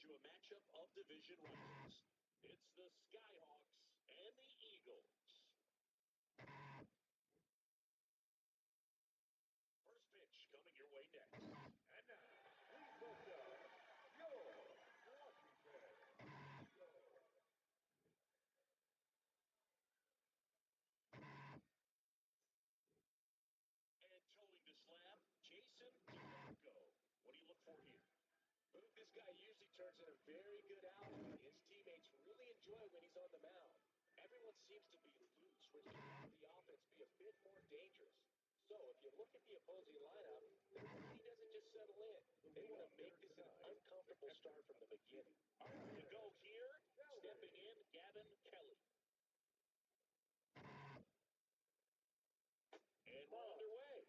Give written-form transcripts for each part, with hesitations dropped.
you a matchup of division rivals. It's the Skyhawks and the Eagles. First pitch coming your way next. And now, please welcome your Washington. And towing the slab, Jason DeMarco. What do you look for here? Luke, this guy usually turns in a very good outing. His teammates really enjoy when he's on the mound. Everyone seems to be loose, which can help the offense be a bit more dangerous. So if you look at the opposing lineup, their he doesn't just settle in. They want to make this an uncomfortable start from the beginning. All right, we go here. Stepping in, Gavin Kelly. And we're underway.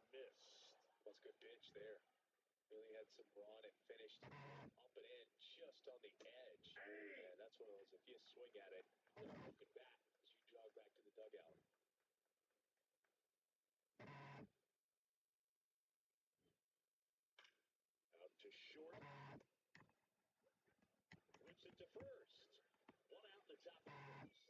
Missed. That's a good pitch there. Really had some run and finished up and in just on the edge. And that's one of those, if you swing at it, just looking back as you jog back to the dugout. Out to short. Whips it to first. One out the top of the first.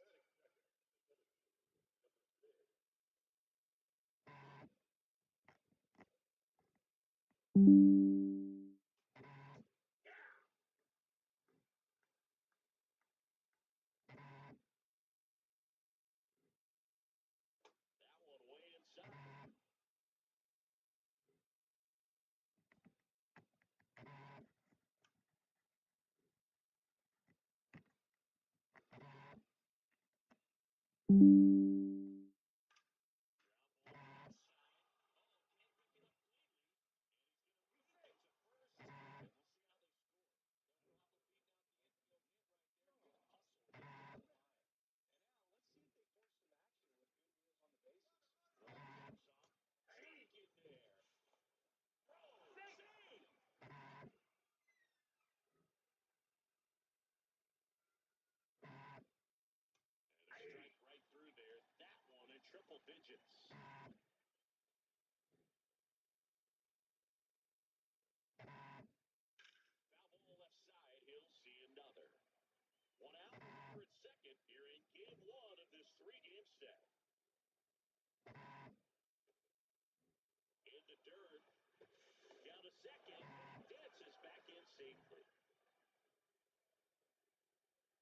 That one way inside. Strike right through there. That one in triple digits. Foul ball left side. He'll see another. One out. Over at second here in game one of this three-game set. In the dirt. Down to second. Dances back in safely.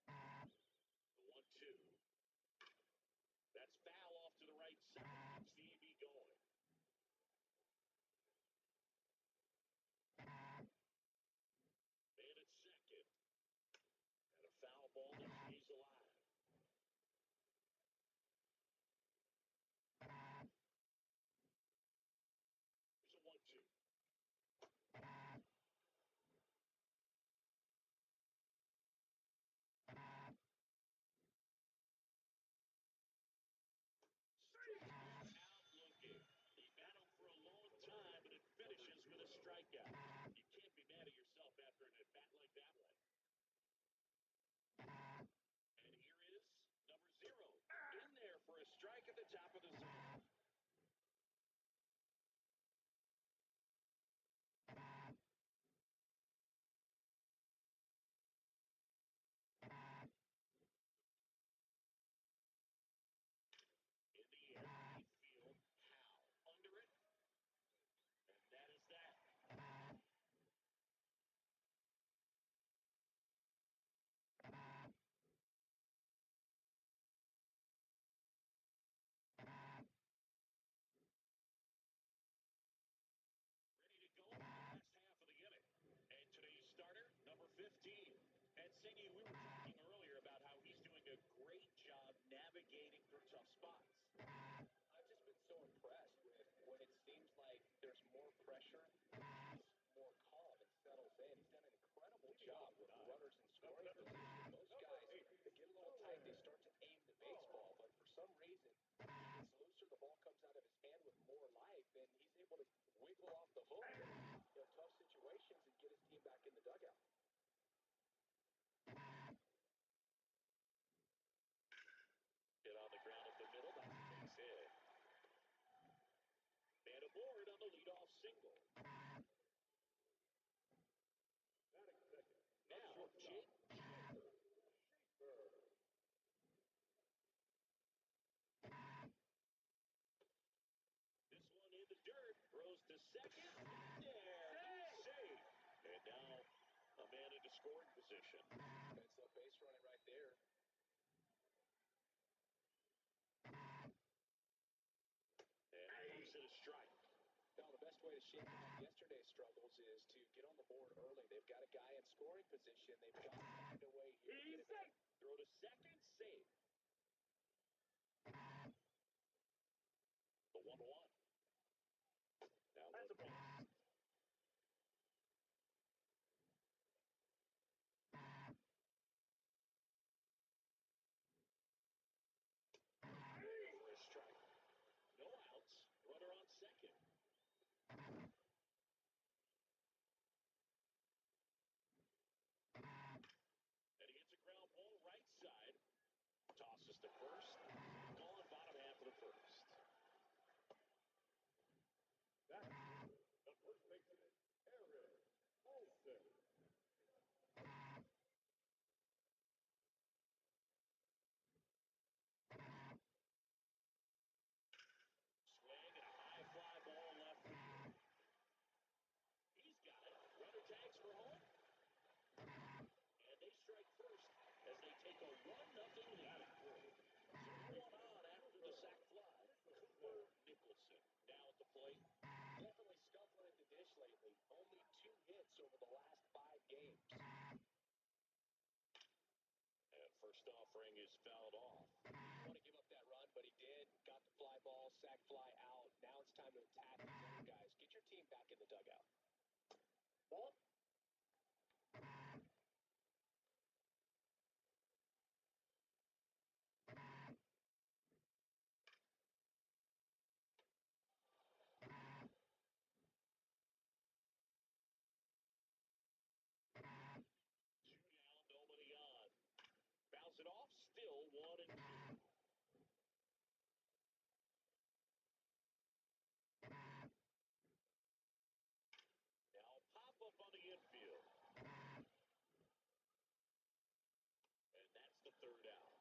The 1-2. That's foul off to the right side. Keeps the AB going. Man at second. And a foul ball that stays alive. Here's a 1-2. Out looking. He battled for a long time, but it finishes with a strikeout. You can't be mad at yourself after an at-bat like that one. And here is number 0. In there for a strike at the top of the zone. In the air, right field. How? Under it. And that is that. Ready to go in the last half of the inning. And today's starter, number 15. And Siggy, we were talking earlier about how he's doing a great job navigating through tough spots. I've just been so impressed with when it seems like there's more pressure, he's more calm and settles in. He's done an incredible job with runners in scoring position. Most guys, they get a little tight, they start to aim the baseball, but for some reason, he gets looser, the ball comes out of his hand with more life, and he's able to wiggle off the hook in tough situations and get his team back in the dugout. Hit on the ground up the middle. That's a base hit. second. There. Safe. And now a man into scoring position. Good slow base running right there. And he moves it a strike. Now, the best way to shake off yesterday's struggles is to get on the board early. They've got a guy in scoring position. They've got to find a way here to get him in. Throw to second, safe. The 1-1. Now that's a ball. For a strike. No outs. Runner on second. And he hits a ground ball right side. Tosses to first. Gone bottom half of the first. That's the first baseman, Aaron Olsen. Swing and a high fly ball left field. He's got it. Runner tags for home. And they strike first as they take a 1-0 lead. 0-1 on after the sac fly. Cooper Nicholson now at the plate. Definitely scuffling at the dish lately. Only 2 hits over the last 5 games. And first offering is fouled off. He didn't want to give up that run, but he did. Got the fly ball, sac fly out. Now it's time to attack these other guys. Get your team back in the dugout. Ball. Two down, nobody on. Bounce it off, still 1-2. Now pop up on the infield. And that's the third out.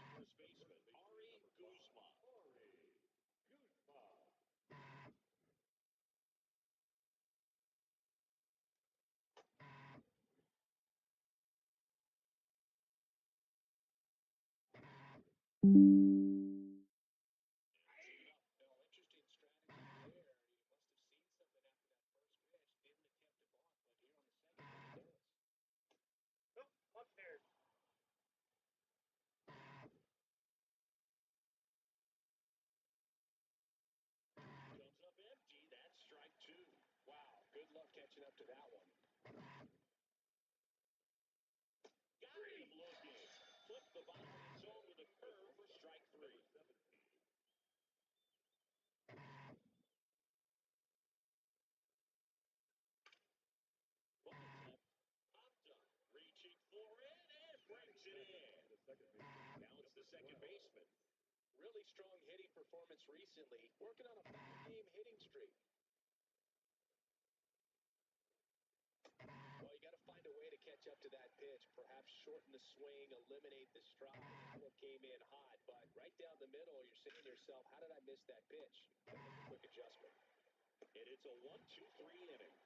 All set for the start of the inning. Now it's the first baseman, Ari Guzman. No, interesting strategy there. You must have seen something after that first pitch. Didn't attempt to balk, but here on the second one, he does. Nope, upstairs. Comes up empty. That's strike 2. Wow, good luck catching up to that one. Got him looking. Flip the bottom of his zone with a curve for strike 3. Ball tip. Popped up. Reaching for it and brings it in. Now it's the second baseman. Really strong hitting performance recently. Working on a 5-game hitting streak. Well, you got to find a way to catch up to that pitch. Perhaps shorten the swing, eliminate the stride. That one came in hot, but right down the middle, you're saying to yourself, how did I miss that pitch? Gotta make a quick adjustment. And it's a 1-2-3 inning.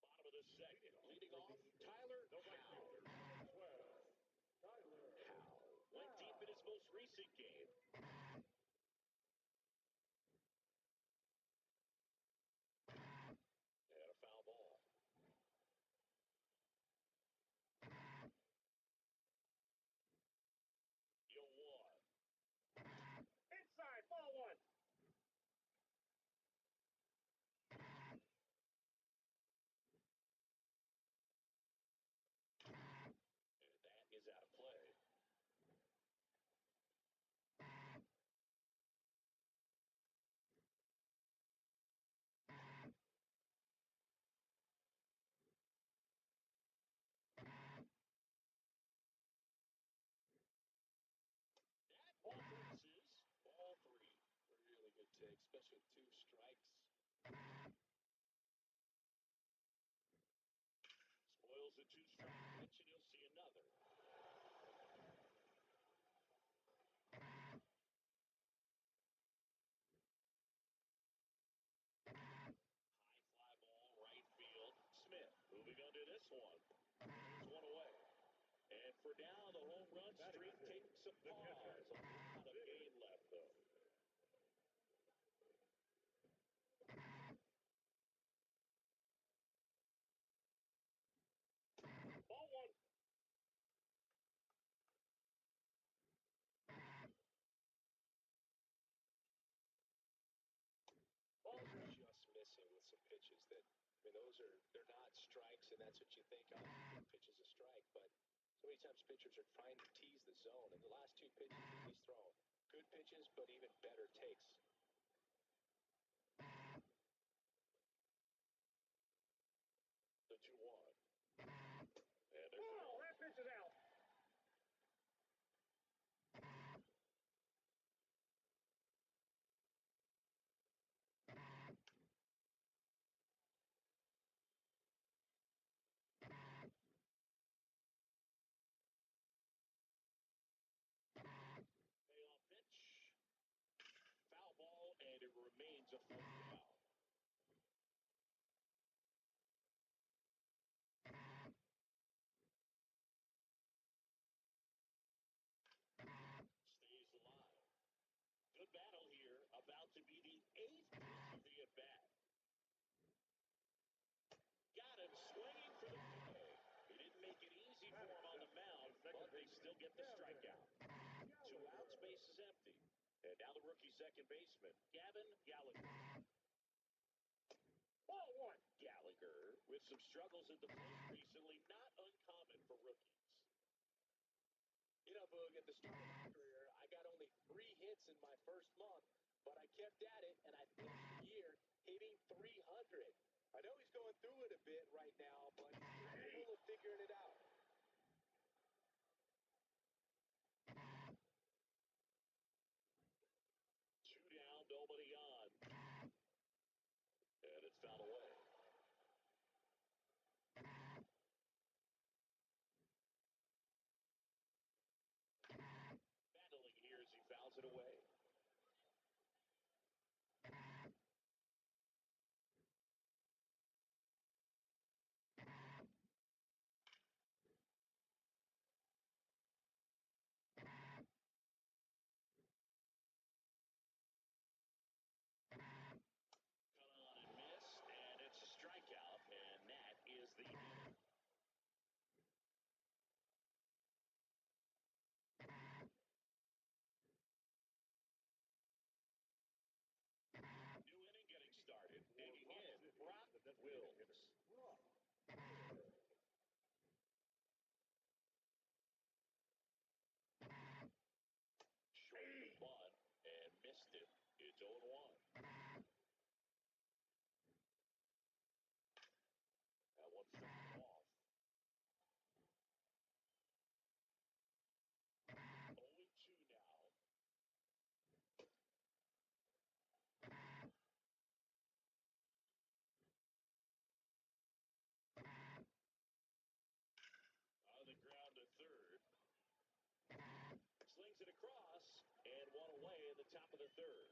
Bottom of the second. Leading off, Tyler Howell. Howell went deep in his most recent game. And a foul ball. You won. Inside, ball 1. especially with 2 strikes. Spoils a 2-strike pitch, and you'll see another. High fly ball, right field. Smith moving under this one. There's one away. And for now, the home run streak takes a pause. A lot of game left, though. Ball one. Just missing with some pitches that, I mean, they're not strikes, and that's what you think of. Pitch is a strike, but so many times pitchers are trying to tease the zone, and the last 2 pitches that he's thrown, good pitches, but even better takes. The 2-1. And Oh, that pitch is out. payoff pitch. Foul ball, and it remains a 4th down. Stays alive. Good battle here. About to be the 8th pitch of the at-bat. Got him swinging for the play. He didn't make it easy for him on the mound, but they still get the strikeout. 2 outs, base is empty. And now the rookie second baseman, Gavin Gallagher. Ball one. Gallagher, with some struggles at the plate recently, not uncommon for rookies. You know, Boog, at the start of my career, I got only 3 hits in my first month, but I kept at it, and I finished the year hitting 300. I know he's going through it a bit right now, but he's capable of figuring it out. 2 down, nobody on. And it's fouled away. Battling here as he fouls it away. Cut on and missed, and it's a strikeout, and that is the inning. New inning getting started. Digging in, Brock Wills. Short the bunt and missed it. It's 0-1. That one fouled off. 0-2 now. On the ground to third. Slings it across, and one away in the top of the third.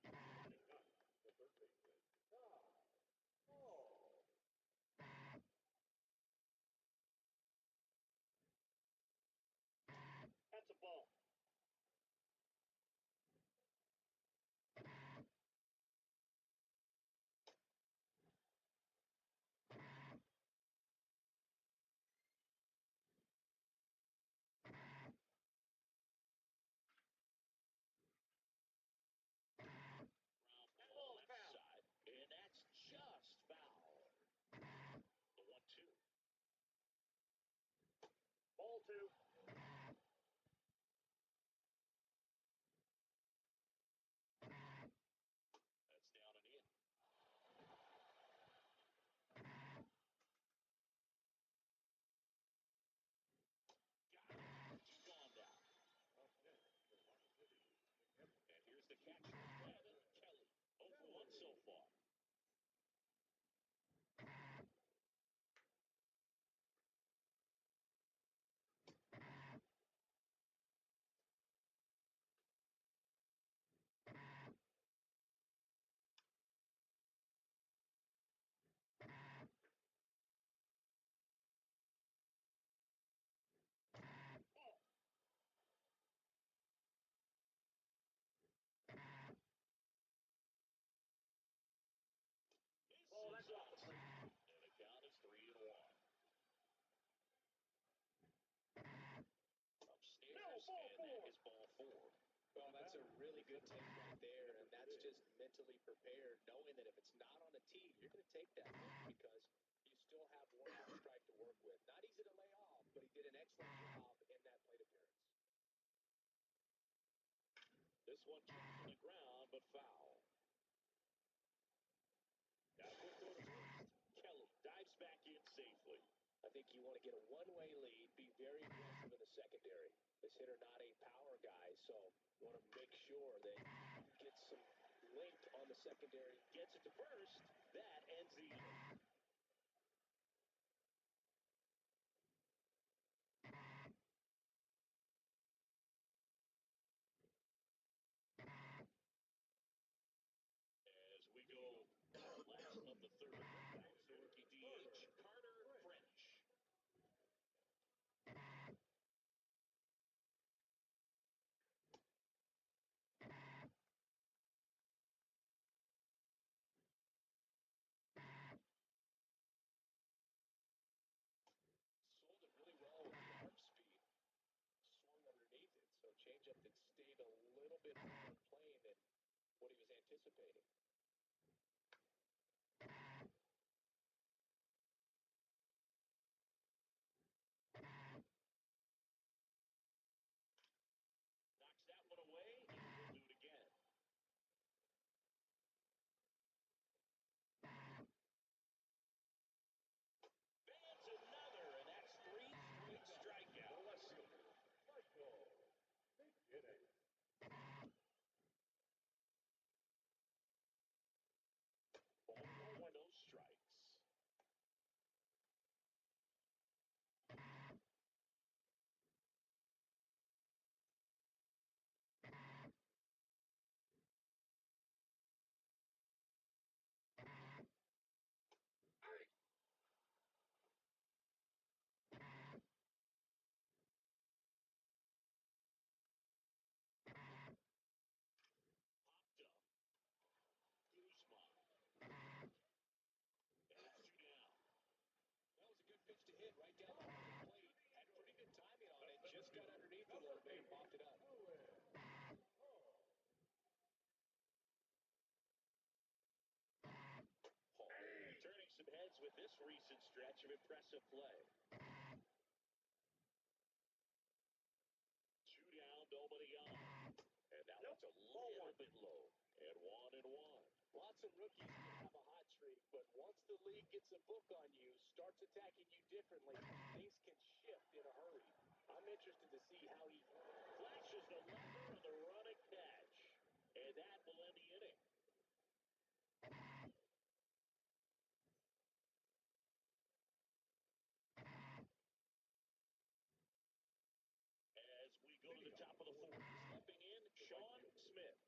The third baseman. Oh. That's a ball. ball. Oh, that's Misses it. And the count is 3-1. Upstairs, and that is ball 4. Well, that's a really good take right there, and that's just mentally prepared, knowing that if it's not on the tee, you're going to take that because you still have one more strike to work with. Not easy to lay off, but he did an excellent job in that plate appearance. This one kept on the ground, but foul. Now quick throw to first. Kelly dives back in safely. I think you want to get a one-way lead, be very aggressive in the secondary. This hitter not a power guy, so you want to make sure that you get some length on the secondary. Gets it to first. That ends the inning. As we go last of the third, that's the rookie DH, Carter French. Sold it really well with the arm speed. Swung underneath it, so changeup that stayed a little bit higher in plane than what he was anticipating. Knocks that one away, and we'll do it again. Fans another, and that's 3 straight strikeouts. Ball 1, no strikes. Popped up. Guzman. And it's 2 down. That was a good pitch to hit right down the middle of the plate. Had pretty good timing on it. Just got underneath a little bit and popped it up. Hall turning some heads with this recent stretch of impressive play. 2 down, nobody on. And that one's a little bit low. And 1-1. Lots of rookies can have a hot streak, but once the league gets a book on you, starts attacking you differently, things can shift in a hurry. I'm interested to see how he Flashes the lever on the running catch. And that will end the inning. As we go to the top of the 4th, stepping in, Sean Smith.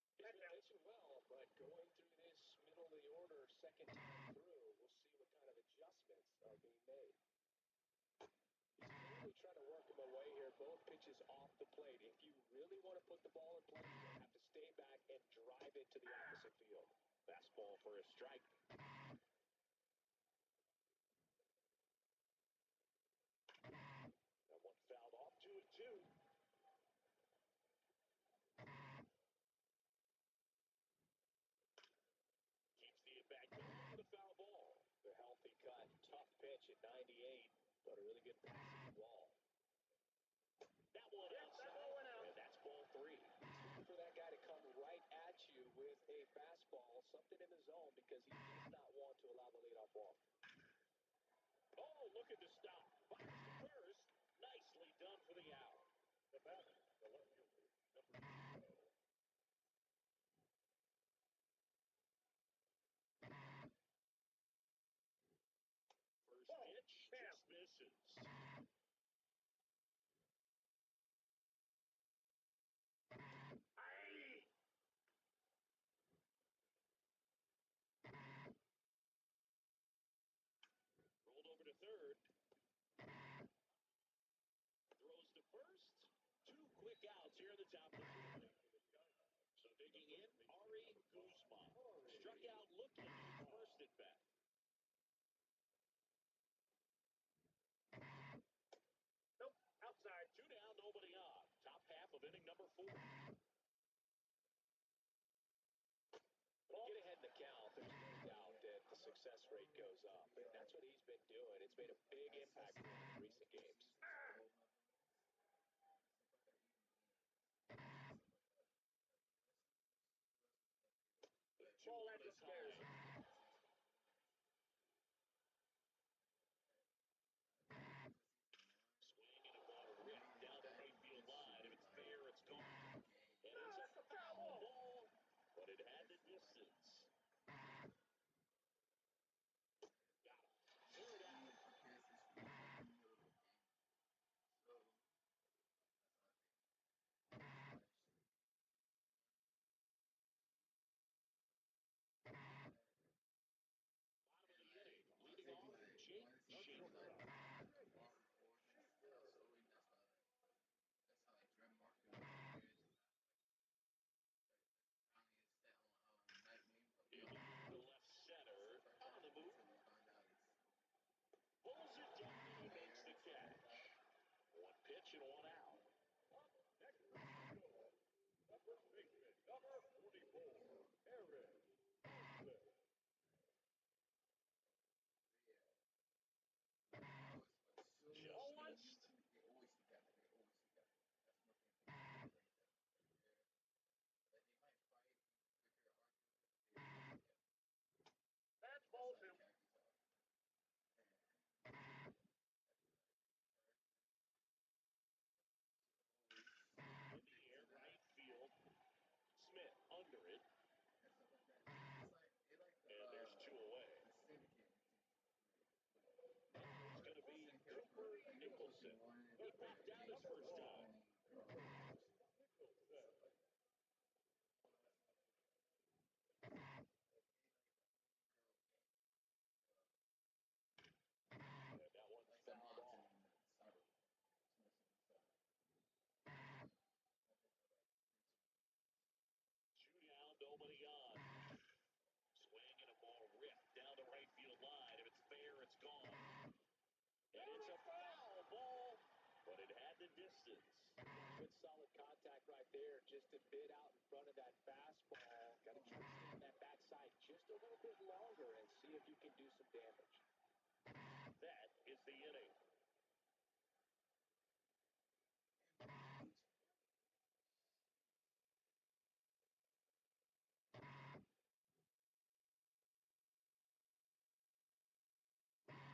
He's been pitching well, but going through this middle of the order second time through, we'll see what kind of adjustments are being made. He's clearly trying to work him away here, both pitches off the plate. If you really want to put the ball in play, you're going to have to stay back and drive it to the opposite field. Fastball for a strike. That one fouled off, 2-2. Keeps the at-bat going for the foul ball. The healthy cut, tough pitch at 98, but a really good pass at the wall. That one outside, and that's ball 3. He's looking for that guy to come right at you with a fastball, something in the zone, because he does not want to allow the leadoff walk. Oh, looking to stop. Fires to first. done for the out. The batter, the left fielder, number 2. First pitch just misses. Aye. Rolled over to third. Throws to first. 2 quick outs here at the top of the 4th. So digging in, Ari Guzman. Struck out looking at his first at bat. Nope, outside. 2 down, nobody on. Top half of inning number 4. When you get ahead in the count, there's no doubt that the success rate goes up. And that's what he's been doing. It's made a big impact for him in recent games. Ball that just scares him. Swing and a ball ripped down the right field line. If it's fair, it's gone. And it's a foul ball, but it had the distance. Got him. 3rd out. Bottom of the inning, leading off, Jake Schaefer. In the left center, on the move. Pulls it down and he makes the catch. 1 pitch and 1 out. Next person to go. The first baseman, number 44, Aaron Husband. Just missed. That's ball 2. In the air, right field. Smith under it. And there's 2 away. Now it's going to be Cooper Nicholson. He backed out his first time. And that one's fouled off. 2 down, nobody on. Swing and a ball ripped down the right field line. If it's fair, it's gone. And it's a foul ball, but it had the distance. Good solid contact right there, just a bit out in front of that fastball. Got to try to stay on that backside just a little bit longer and see if you can do some damage. That is the inning.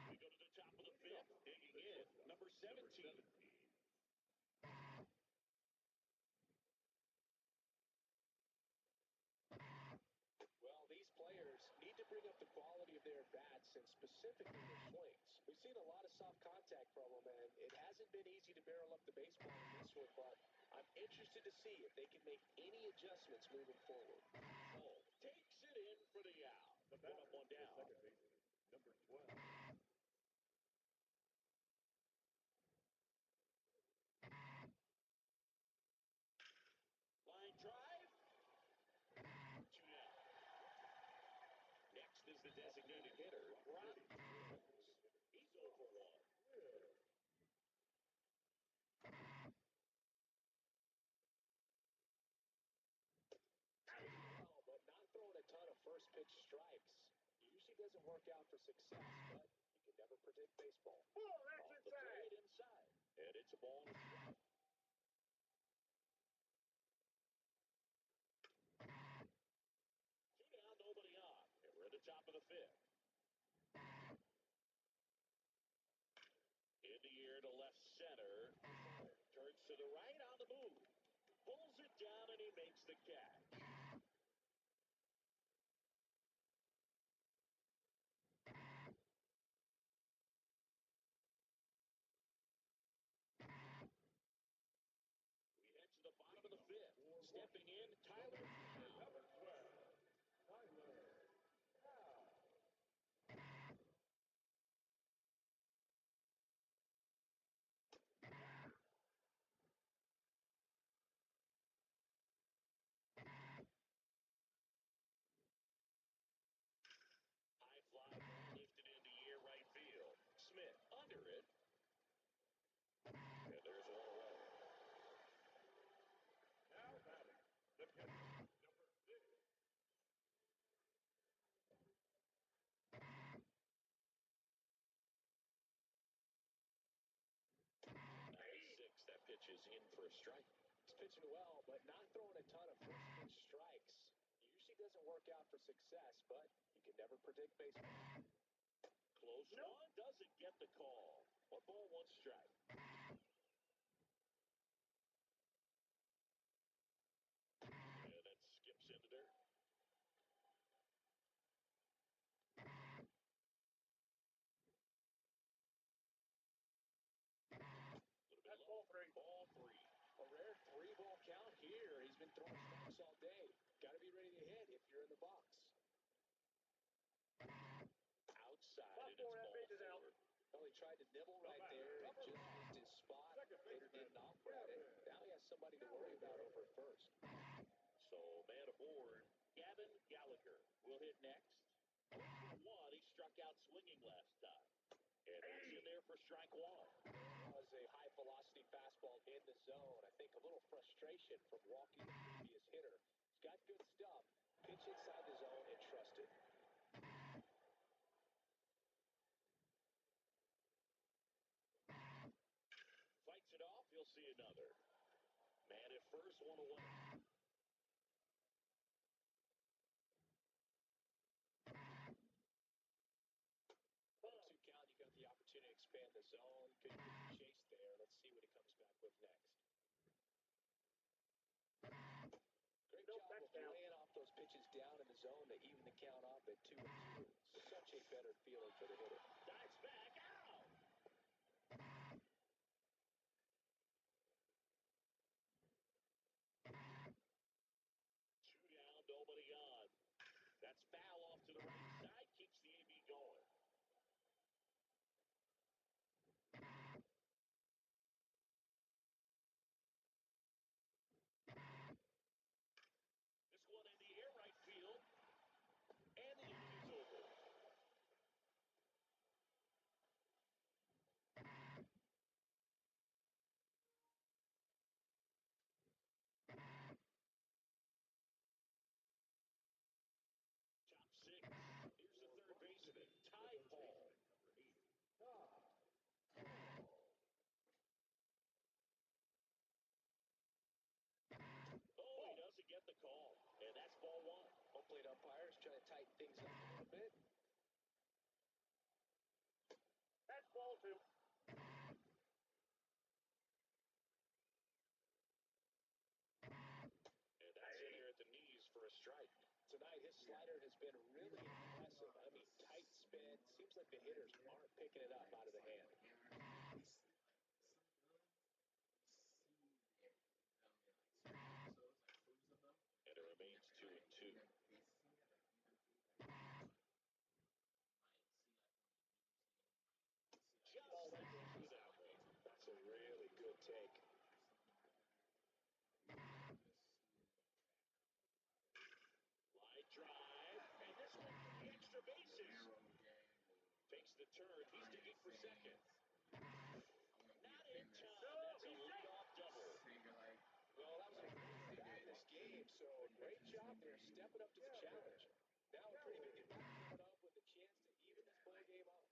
We go to the top of the 5th, digging in, number 17. Well, these players need to bring up the quality of their bats and specifically their swings. We've seen a lot of soft contact from them, and it hasn't been easy to barrel up the baseball in this one, but I'm interested to see if they can make any adjustments moving forward. Oh, takes it in for the out. The Put batter, up 1 down. second baseman, number 12. Line drive. 2 down. Next is the designated hitter, Robbie Jones. He's 0 for 1. Well, but not throwing a ton of first pitch strikes. Usually doesn't work out for success, but you can never predict baseball. Oh, that's Off the plate inside. inside. And it's a ball and a strike. 2 down, nobody on. And we're at the top of the 5th. In the air to left center. Number 6. Six. That pitch is in for a strike. He's pitching well, but not throwing a ton of first pitch strikes. Usually doesn't work out for success, but you can never predict baseball. Close one, doesn't get the call. 1 ball, 1 strike. And that skips into dirt. That's ball 3. Ball 3. A rare 3-ball count here. He's been throwing strikes all day. Got to be ready to hit if you're in the box. Outside, Ball and it's 4, that ball pitch is 4. out. Well, he tried to nibble right there and just missed his spot. Hitter didn't offer at it. Now he has somebody to worry about over at first. So, man aboard, Gavin Gallagher will hit next. 0 for 1, he struck out swinging last time. And he's in there for strike 1. That was a high-velocity fastball in the zone. I think a little frustration from walking the previous hitter. He's got good stuff. Pitch inside the zone and trust it. Fights it off, he'll see another. Man at first, 1 away. 2 count, you got the opportunity to expand the zone. Could get the chase there. Let's see what he comes back with next. Great job of laying off those pitches down in the zone to even the count off at 2-2. Such a better feeling for the hitter. Dives back out. Two down, nobody on. That's foul off to the right side. Keeps the AB going. This one in the air, right field. And the inning is over. Top 6. Here's the third baseman, Ty Paul. Oh, he doesn't get the call. And that's ball 1. Home plate umpires trying to tighten things up a little bit. That's ball 2. And that's in there at the knees for a strike. Tonight, his slider has been really impressive. I mean, tight spin. Seems like the hitters aren't picking it up out of the hand. And it remains 2-2. Just misses that one. That's a really good take. Line drive, and this one for the extra bases. Fakes the turn. He's digging for second. Not in time. That's a leadoff double. Well, that was a great bat in this game, so great job there stepping up to the challenge. Now a pretty big at bat coming up with a chance to even this ball game up.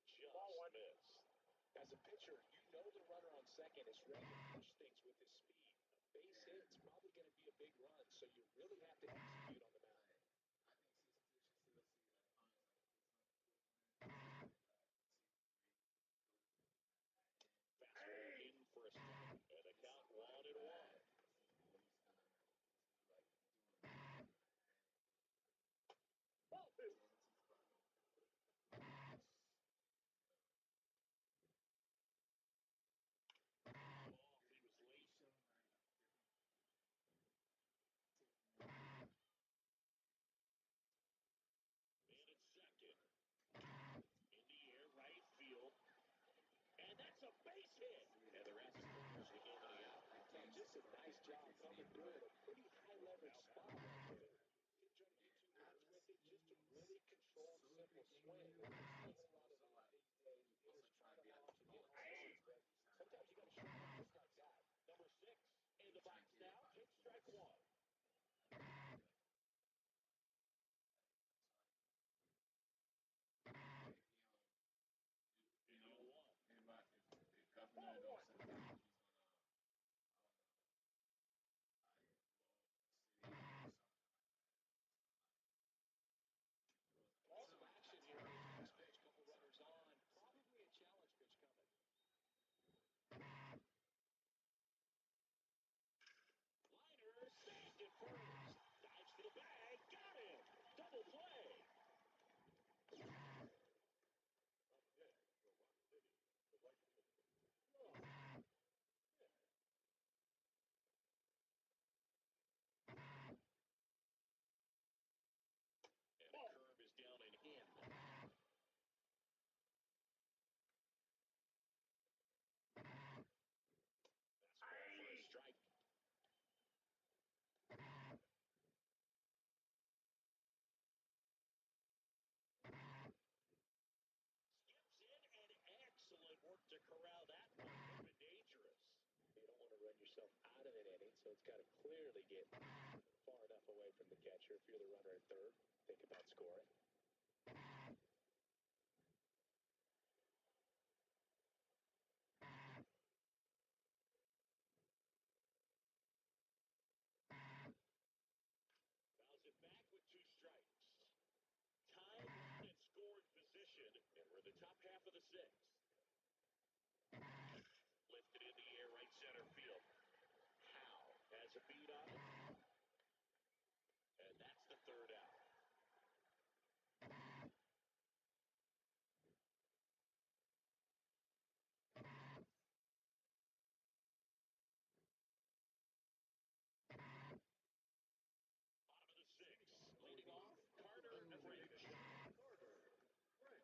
Just missed. As a pitcher, you know the runner on second is ready to push things with his speed. A base hit, it's probably going to be a big run, so you really have to execute on the mound. Fastball in for a strike, and a count 1-1. Ball 2. Off, he was late. Man at second. In the air, right field. And that's a base hit. And the rest clears the game on the out. And just a nice job coming through at a pretty high leverage spot right there. Didn't try to do too much with it, just a really controlled, simple swing. We're not seeing a lot of that these days. Hitters trying to launch and hit home runs, but sometimes you got to show up just like that. Number 6, yourself out of an inning, so it's got to clearly get far enough away from the catcher. If you're the runner at third, think about scoring. Fouls it back with 2 strikes. Tied run and scoring position, and we're in the top half of the 6th. Lifted in the air, right center field. Howe has a beat on it. And that's the 3rd out. Bottom of the 6th. Leading off, Carter French. Bounce to third.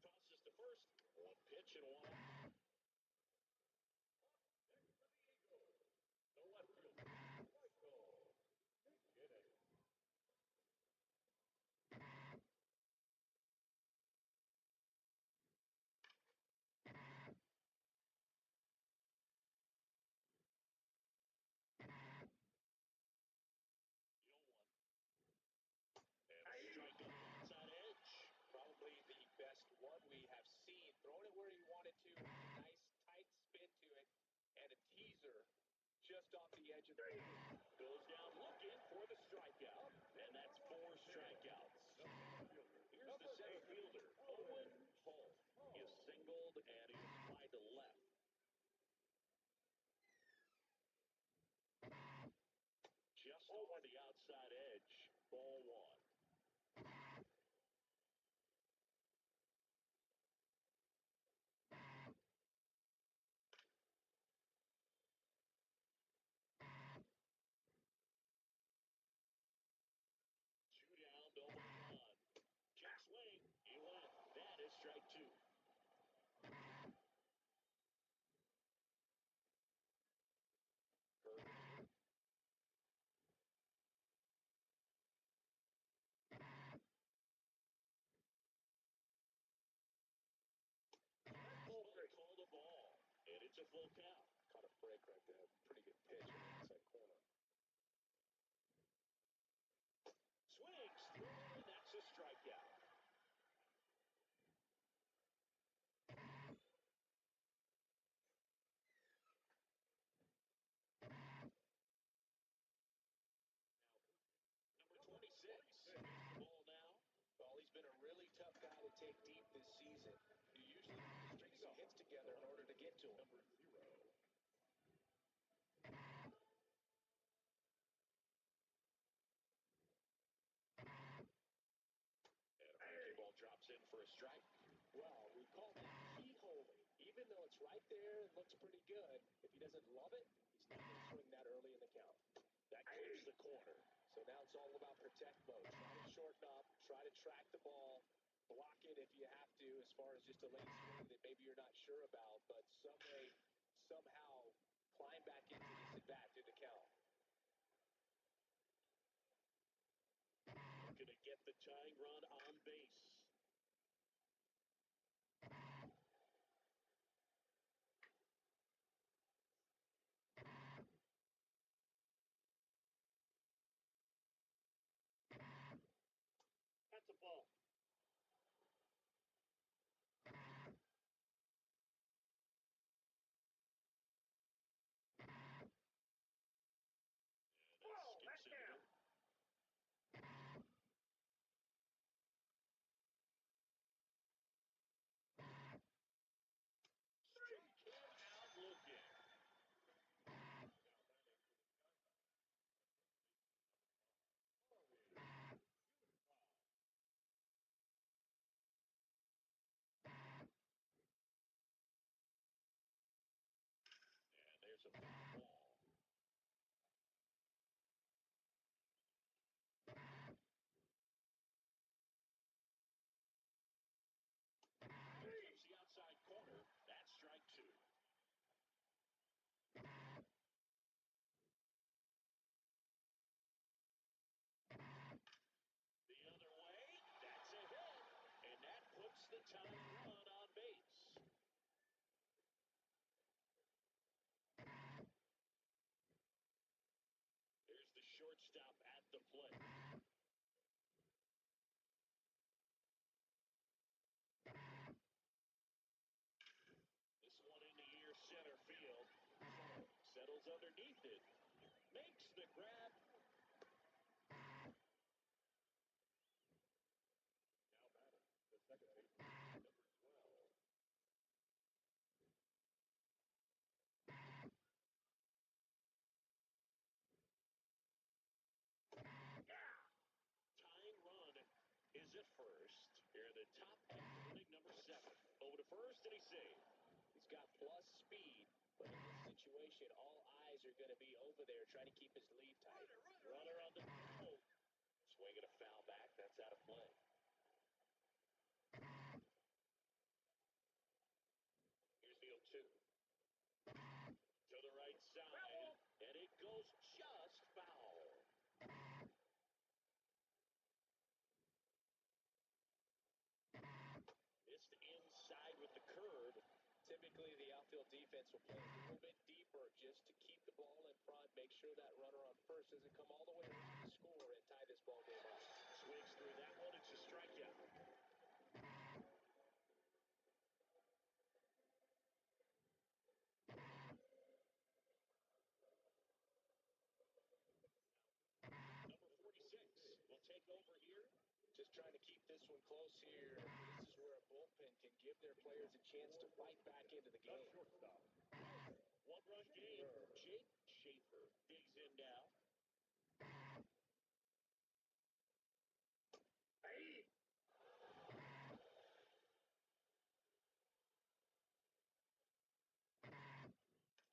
Tosses to first. 1 pitch and 1 out. The left fielder, Michael McGinnis. And a strike on the outside edge. Probably the best one we have seen. Throwing it where he wanted to. Nice tight spin to it. And a teaser just off the edge of the field. Goes down looking for the strikeout. And that's 4 strikeouts. Here's the center fielder, Owen Hull. He singled and he applied to left. Just over the outside edge. Ball 1. Two down, nobody on. Check swing. He went. That is strike 2. Herbert. Called a ball, and it's a full count. Caught a break right there. Pretty good pitch in the inside corner. Swings through, and that's a strikeout. Number 26 gets the ball now. Well, he's been a really tough guy to take deep this season. You usually have to string some hits together in order to get to him. Number 0. And a breaking ball drops in for a strike. Well, we call that keyholing. Even though it's right there, it looks pretty good. If he doesn't love it, he's not going to swing that early in the count. That clips the corner. So now it's all about protect mode. Try to shorten up, try to track the ball, block it if you have to, as far as just a late swing that maybe you're not sure about, but some way, somehow climb back into this at bat through the count. Looking to get the tying run on base. That's a ball. Skips it. grab. Now batting, the second baseman, number 12. Tying run is at first. Here in the top half of inning number 7. Over to first, and he's saved. He's got plus speed, but in this situation, all eyes are going to be over there trying to keep his lead tight. Runner on the field. Swinging a foul back. That's out of play. Here's the 0-2. To the right side, and it goes just foul. Missed inside with the curve. Typically, the outfield defense will play a little bit deeper just to keep the ball in front, make sure that runner on first doesn't come all the way around to score and tie this ball game up. Swings through that one. It's a strikeout. Number 46 will take over here. Just trying to keep this one close here. This is where a bullpen can give their players a chance to fight back into the The game. shortstop. One-run game. Jake Schaefer digs in now. Hey!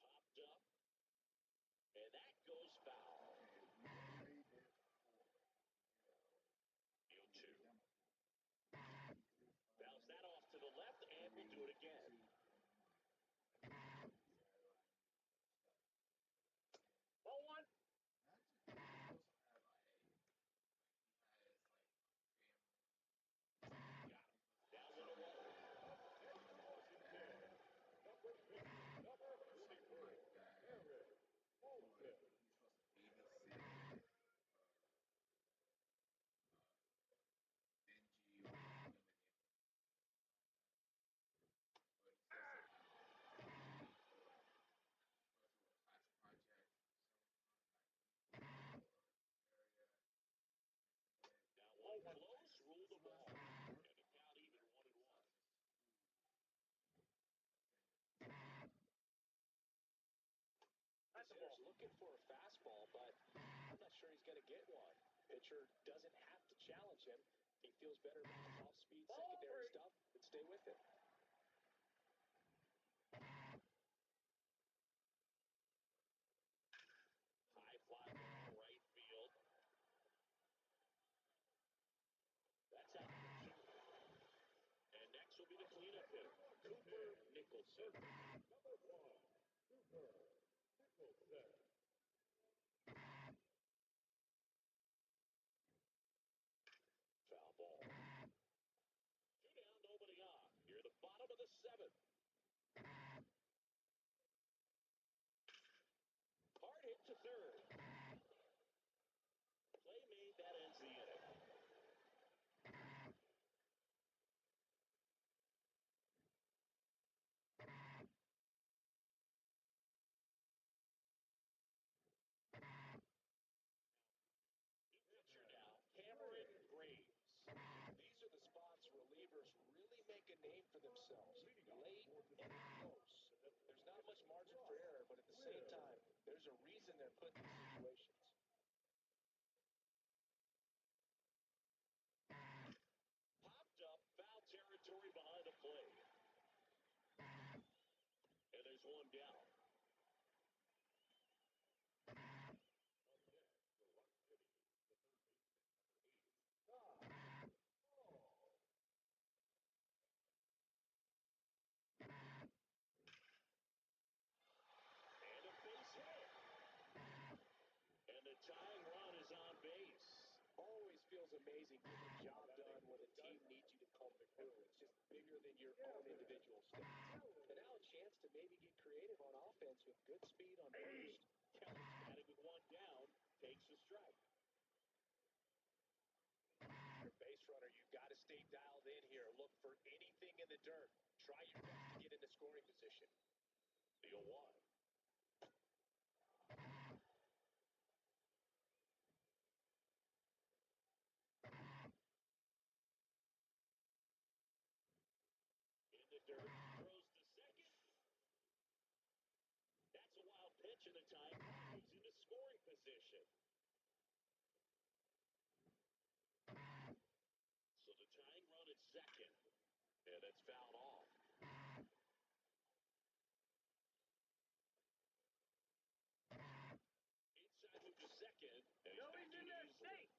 Popped up. And that goes foul. The 0-2. Bounce that off to the left, and we'll do it again. Ball one. Got him. Down 1-1. Number 44, Eric Bolton. Now one close, rule the ball. And the count even 1-1. Hitter's looking for a fastball, but I'm not sure he's going to get one. Pitcher doesn't have to challenge him. He feels better about his off-speed secondary stuff, but stay with it. High fly ball, right field. That's out for 2. And next will be the cleanup hitter, Cooper Nicholson. Number 1, Cooper Nicholson. Foul ball. 2 down, nobody on. Near the bottom of the 7th. Hard hit to third. Play made, that ends the inning. New pitcher now, Cameron Graves. These are the spots relievers really make a name for themselves. Late and close. There's not much margin for error, but at the same time, there's a reason they're put in these situations. Popped up, foul territory behind the plate. And there's one down. Up next for Rock City, the third baseman, number 8, Skyhawks. And a base hit. And the tying run is on base. Always feels amazing getting a job done when the team needs you to come through. It's just bigger than your own individual stats. And now a chance to maybe get creative on offense with good speed on first. Kelly's got it with one down, takes the strike. Your base runner, you've got to stay dialed in here. Look for anything in the dirt. Try your best to get into scoring position. The 0-1. it's fouled off. Inside move to second. And he's back in there safe.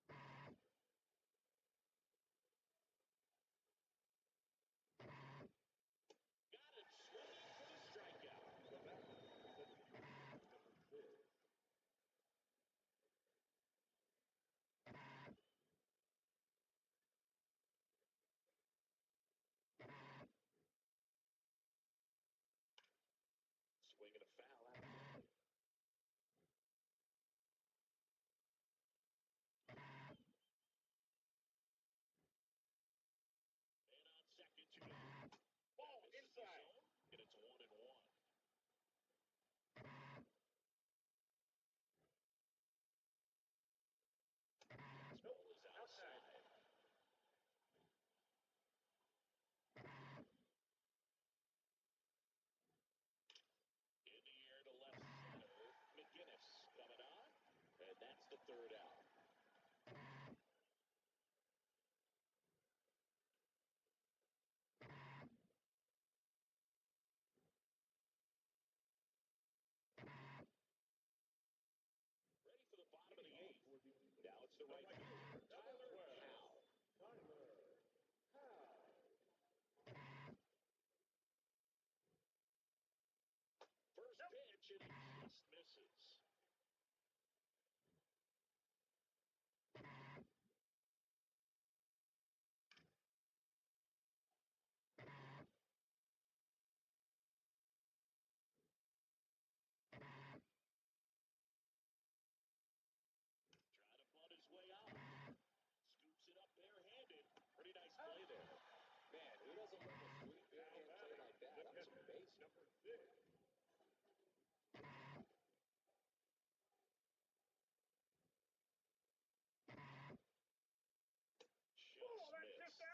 Got it. Swinging for the strikeout. So that is number 6. Swinging a foul out of play. And on second, 2-0. Ball inside. And it's 1-1. This ball is outside. In the air to left center. McGinnis coming on. And that's the third out. Ready for the bottom of the 8th. Now it's the right fielder, Tyler Howe. First pitch, and he just misses. Trying to bunt his way out. Scoops it up barehanded. Pretty nice play there. Man, who doesn't love a sweet barehand play like that? That was amazing. Number 6. Just missed.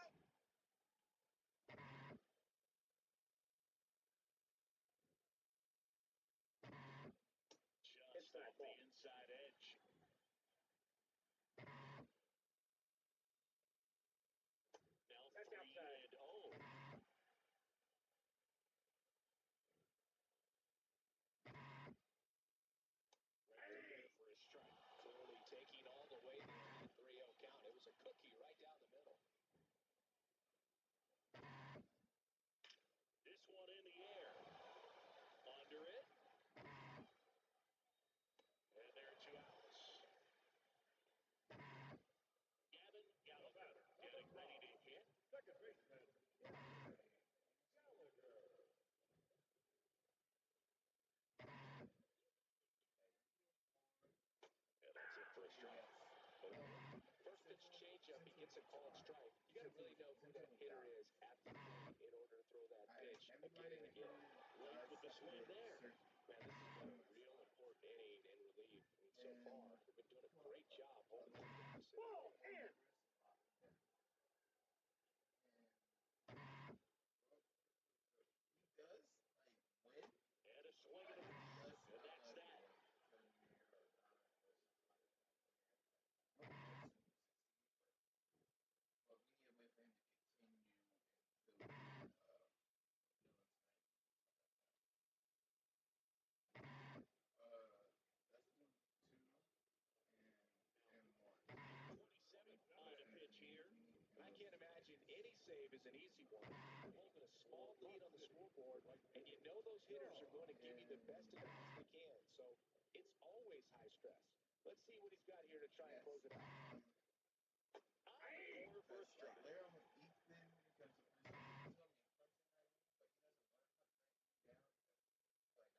Just off the inside edge. Now 3-0. Right there for a strike. Clearly taking all the way there to the 3-0 count. It was a cookie right down the middle. This one in the air. Under it. And there are 2 outs. Gavin Gallagher getting ready to hit. Second baseman, Gallagher. And that's it for a strike. First pitch changeup, he gets a called strike. You got to really know who that hitter is at the plate in order to throw that pitch again and again. Late with the swing there. Man, this has been a real important inning in relief. I mean, so far, they've been doing a great job holding on to this. Ball in. He does like win. And a swing and a miss. And that's that. But we need to wait for him to continue until Dylan's let's do 2 and 1. 27 on the pitch here. I can't imagine any save is an easy one. You're holding a small lead on the scoreboard, and you know those hitters are going to give you the best of odds they can. So it's always high stress. Let's see what he's got here to try and close it out. Corner for a strike. Later on with Ethan, because he's going to be punching at me, but he doesn't want to punch 19 down because like I win good.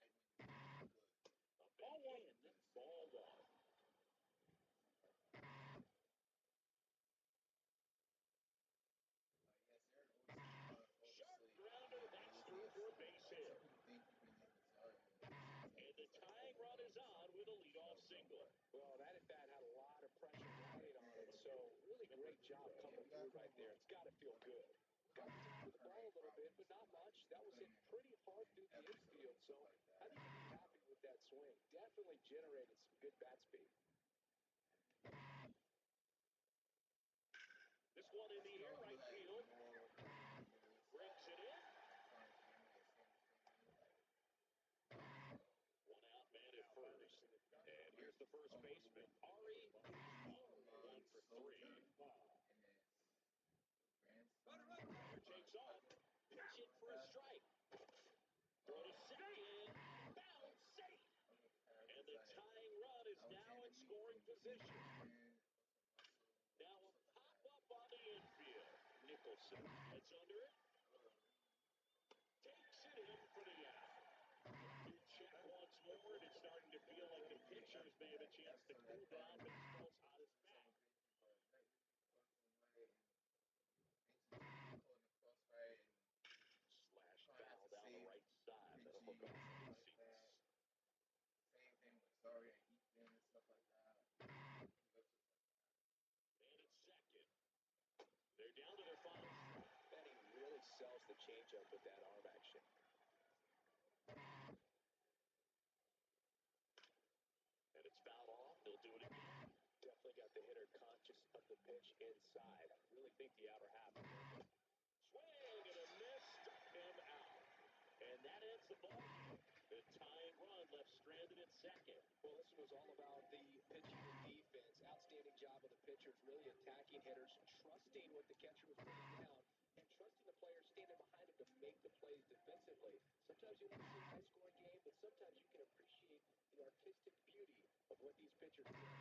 Ball one. Ball one. Yes, Eric Sharp grounder. That's through for a base hit. And the tying run is on with a leadoff single. Well, that at bat had a lot of pressure riding on it, so really great job coming through right there. It's got to feel good. Got to time with the ball a little bit, but not much. That was hit pretty hard through the infield, so I think he'll be happy with that swing. Definitely generated some good bat speed. This one in the air, right field. first baseman. Ari is one for three. And it's grandson. Runner takes off. Pitch it for a strike. Throw to second. Bounce safe. And the tying run is now in scoring position. Now a pop-up on the infield. Nicholson gets under it. Takes it in for the out. Good check once more, and it's starting to feel like the pitchers may have a chance to cool down baseball's hottest bat. Slash foul down the right side. That'll hook up some seats. Same thing with Sorry and Ethan and stuff like that. And it's second. They're down to their final strike. Benny really sells the changeup with that arm action. And it's fouled off. They'll do it again. Definitely got the hitter conscious of the pitch inside. I really think the outer half is open. Swing and a miss. Struck him out. And that ends the ball game. The tying run left stranded at second. Well, this was all about the pitching and defense. Outstanding job of the pitchers, really attacking hitters, trusting what the catcher was putting down, and trusting the players standing behind him to make the plays defensively. Sometimes you want to see a high-scoring game, but sometimes you can appreciate the artistic beauty of what these pitchers do.